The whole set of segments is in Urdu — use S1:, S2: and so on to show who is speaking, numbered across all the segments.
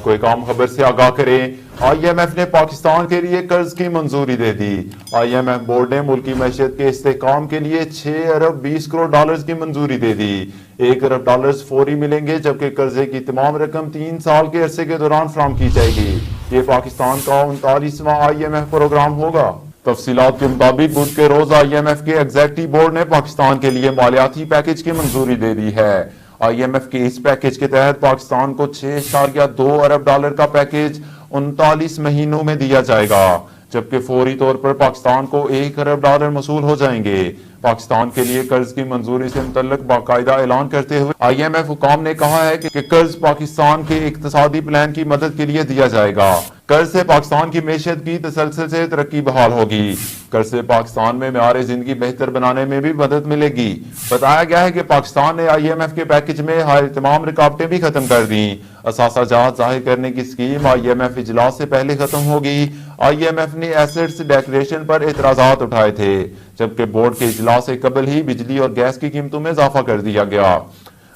S1: کوئی کام خبر سے آگاہ کریں۔ آئی ایم ایف نے پاکستان کے لیے قرض کی منظوری دے دی۔ آئی ایم ایف بورڈ نے ملکی معیشت کے استحکام کے لیے 6 ارب 20 کروڑ ڈالرز کی منظوری دے دی۔ 1 ارب ڈالرز فوری ملیں گے، جبکہ قرضے کی تمام رقم 3 سال کے عرصے کے دوران فراہم کی جائے گی۔ یہ پاکستان کا 39واں آئی ایم ایف پروگرام ہوگا۔ تفصیلات کے مطابق بدھ کے روز آئی ایم ایف کے ایگزیکٹو بورڈ نے پاکستان کے لیے مالیاتی پیکج کی منظوری دے دی ہے۔ آئی ایم ایف کے اس پیکج کے تحت پاکستان کو 6.2 ارب ڈالر کا پیکج 39 مہینوں میں دیا جائے گا، جبکہ فوری طور پر پاکستان کو 1 ارب ڈالر موصول ہو جائیں گے۔ پاکستان کے لیے قرض کی منظوری سے متعلق باقاعدہ اعلان کرتے ہوئے آئی ایم ایف حکام نے کہا ہے کہ قرض پاکستان کے اقتصادی پلان کی مدد کے لیے دیا جائے گا۔ قرض سے پاکستان کی معیشت کی تسلسل سے ترقی بحال ہوگی۔ قرض سے پاکستان میں معیار زندگی بہتر بنانے میں بھی مدد ملے گی۔ بتایا گیا ہے کہ پاکستان نے آئی ایم ایف کے پیکج میں حائل تمام رکاوٹیں بھی ختم کر دیں۔ اثاثہ جات ظاہر کرنے کی اسکیم آئی ایم ایف اجلاس سے پہلے ختم ہوگی۔ آئی ایم ایف نے ایسٹس ڈیکلیریشن پر اعتراضات اٹھائے تھے، جبکہ بورڈ کے اجلاس سے قبل ہی بجلی اور گیس کی قیمتوں میں اضافہ کر دیا گیا۔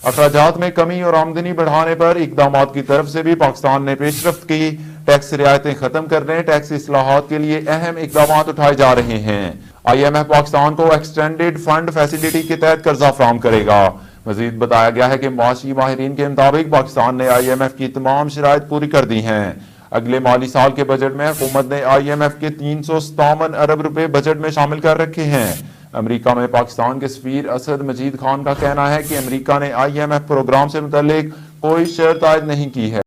S1: اخراجات میں کمی اور آمدنی بڑھانے پر اقدامات کی طرف سے بھی پاکستان نے پیش رفت کی۔ ٹیکس رعایتیں ختم کرنے، ٹیکس اصلاحات کے لیے اہم اقدامات اٹھائے جا رہے ہیں۔ آئی ایم ایف پاکستان کو ایکسٹینڈڈ فنڈ فیسلٹی کے تحت قرضہ فراہم کرے گا۔ مزید بتایا گیا ہے کہ معاشی ماہرین کے مطابق پاکستان نے آئی ایم ایف کی تمام شرائط پوری کر دی ہیں۔ اگلے مالی سال کے بجٹ میں حکومت نے آئی ایم ایف کے 357 ارب روپے بجٹ میں شامل کر رکھے ہیں۔ امریکہ میں پاکستان کے سفیر اسد مجید خان کا کہنا ہے کہ امریکہ نے آئی ایم ایف پروگرام سے متعلق کوئی شرط عائد نہیں کی ہے۔